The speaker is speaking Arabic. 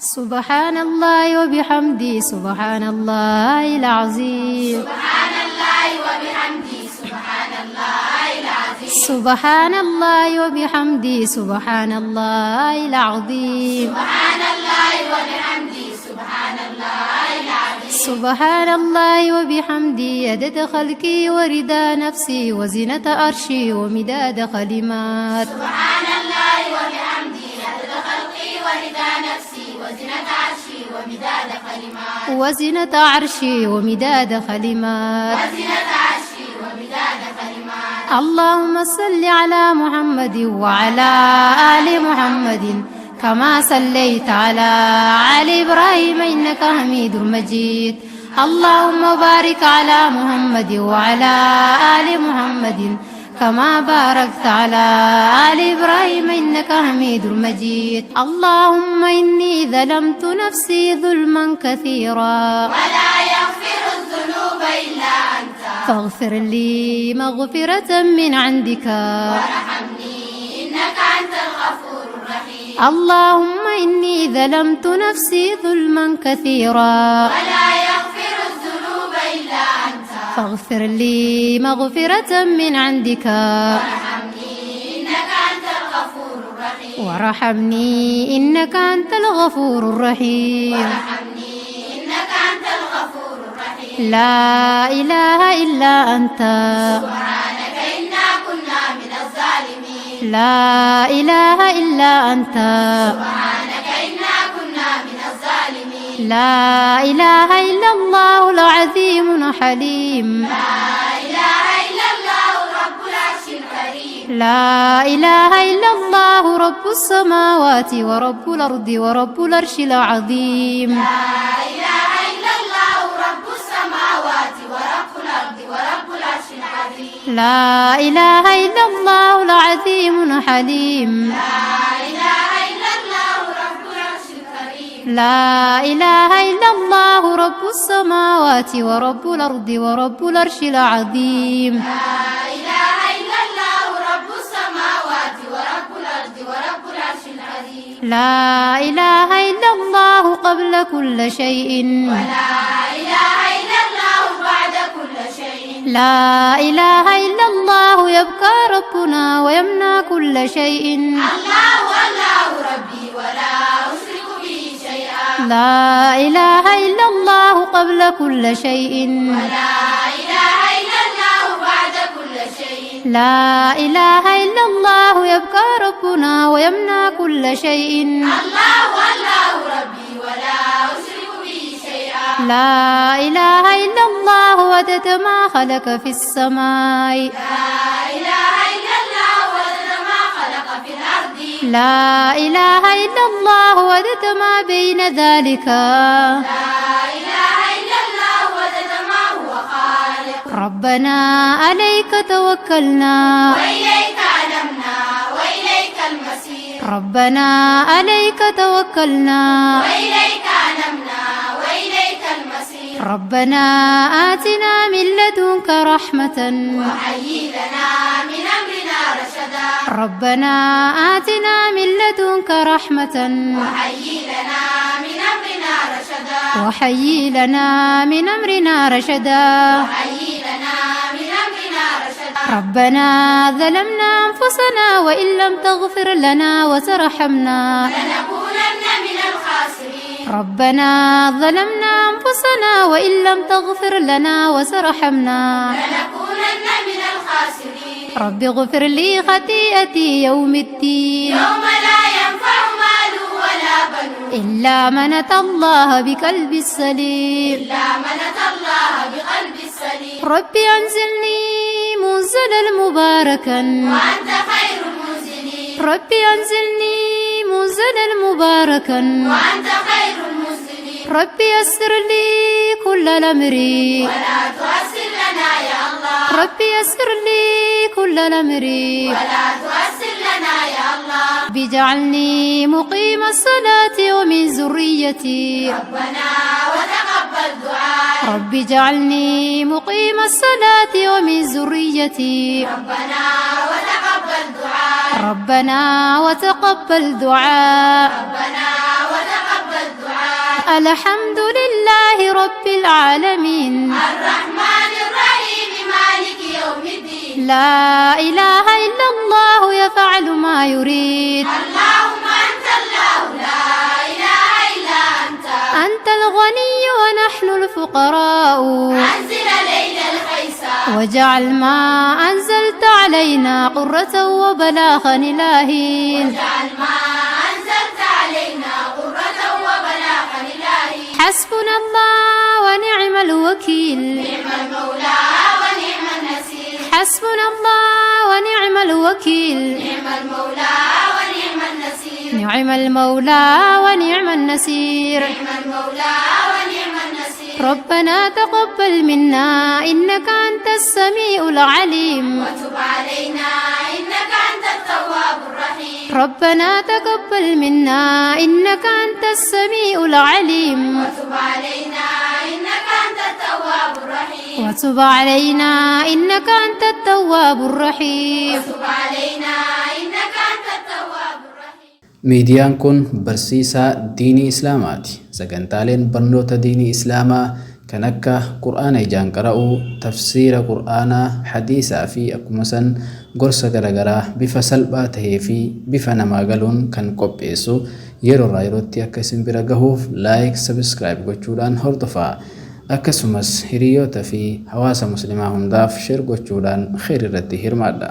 سبحان الله وبحمده سبحان الله العظيم. سبحان الله وبحمده سبحان الله العظيم. سبحان الله وبحمده سبحان الله العظيم. سبحان الله وبحمده سبحان الله العظيم. سبحان الله وبحمده عدد خلقي ورضا نفسي وزنة عرشي ومداد كلمات. سبحان الله وبحمده عدد خلقي ورضا نفسي وزنة عرشي ومداد كلمات. وزنة عرشي ومداد كلمات. وزنة عرشي ومداد كلمات. اللهم صل على محمد وعلى آل محمد كما صليت على آل إبراهيم إنك حميد مجيد. اللهم بارك على محمد وعلى آل محمد كما باركت على آل إبراهيم إنك حميد مجيد. اللهم إني ظلمت نفسي ظلما كثيرا ولا يغفر الذنوب إلا أنت فاغفر لي مغفرة من عندك وارحمني إنك أنت الغفور الرحيم. اللهم إني ظلمت نفسي ظلما كثيرا ولا يغفر الذنوب إلا أنت فاغفر لي مغفرة من عندك وارحمني إنك أنت الغفور الرحيم. وارحمني إنك أنت الغفور الرحيم. وارحمني إنك أنت الغفور الرحيم. لا إله إلا أنت سبحانك إنا كنا من الظالمين. لا إله إلا أنت سبحانك إنا كنا من الظالمين. لا إله إلا الله العظيم الحليم. لا إله إلا الله رب العرش الكريم. لا إله إلا الله رب السماوات ورب الأرض ورب العرش العظيم. لا إله إلا الله رب السماوات ورب الأرض ورب العرش العظيم. لا إله إلا الله العظيم الحليم. لا إله إلا الله رب العرش الكريم. لا إله إلا الله رب السماوات ورب الأرض ورب العرش العظيم. لا إله إلا الله رب السماوات ورب الأرض ورب العرش العظيم. لا إله إلا الله قبل كل شيء ولا إله إلا الله بعد كل شيء. لا إله إلا الله يبقى ربنا ويمنع كل شيء. الله الله ربي ولا أشرك به شيئا. لا إله إلا الله قبل كل شيء. ولا إله إلا الله بعد كل شيء. لا إله إلا الله يبقى ربنا ويمنع كل شيء. الله الله ربي ولا أشرك به شيئا. لا إله إلا الله عدد ما خلق في السماء. لا إله إلا الله عدد ما خلق في الأرض. لا إله إلا الله عدد ما بين ذلك. لا إله إلا الله عدد ما هو خالق. ربنا عليك توكلنا وإليك أنبنا وإليك المصير. ربنا عليك توكلنا وإليك أنبنا وإليك المصير. ربنا آتنا من لدنك رحمة وهيئ لنا من أمرنا رشدا. ربنا آتنا من لدنك رحمة وهيئ لنا من أمرنا رشدا. وهيئ لنا من أمرنا رشدا. وهيئ لنا من أمرنا رشدا. ربنا ظلمنا أنفسنا وإن لم تغفر لنا وترحمنا لنكونن من الخاسرين. ربنا ظلمنا أنفسنا وإن لم تغفر لنا وترحمنا لنكونن من الخاسرين. رب اغفر لي خطيئتي يوم الدين يوم لا ينفع مال ولا بنون إلا من أتى الله بقلب سليم. إلا من أتى الله بقلب سليم. رب أنزلني منزلا مباركا وأنت خير المنزلين. رب أنزلني منزلا مباركا وأنت خير المنزلين. رب يسر لي كل الأمر ولا تؤسر لنا يا الله. رب يسر لي كل الأمر ولا تؤسر لنا يا الله. بجعلني مقيم الصلاة ومن ذريتي ربنا وتقبل دعاء. رب اجعلني مقيم الصلاة ومن ذريتي ربنا وتقبل دعاء. ربنا وتقبل دعاء ربنا وتقبل دعاء. الحمد لله رب العالمين الرحمن الرحيم مالك يوم الدين لا إله إلا الله يفعل ما يريد اللهم أنت الله لا إله إلا أنت أنت الغني ونحن الفقراء أنزل ليل الخيساء واجعل ما أنزلت علينا قرة وبلاغا إلهي واجعل ما أنزلت علينا قرة وبلاغا إلهي حسبنا الله ونعم الوكيل نعم المولى ونعم النصير حسبنا الله ونعم الوكيل نعم المولى ونعم النصير نعم المولى ونعم النصير نعم المولى ونعم النصير ربنا تقبل منا إنك أنت السميع العليم وتب علينا إنك أنت التواب الرحيم ربنا تقبل منا إنك أنت السميع العليم وتب علينا إنك أنت التواب الرحيم وتب علينا إنك أنت التواب الرحيم وتب علينا إنك أنت التواب الرحيم. ميديان كن برسيسا ديني إسلاماتي سجنتالين برنوتا ديني إسلاما كنكا قرآن إجان قرأو تفسير قرآن حديثا في أكمسن قرصة غرغرة بفصل باته في بفنما قلون كان قبئسو يرو رايروتي أكسن برغهوف لايك سبسكرايب gochuudhaan hordofaa akkasumas hiriyoota fi hawaasa muslimaa hundaaf share gochuudhaan khayr irratti hirmaadha.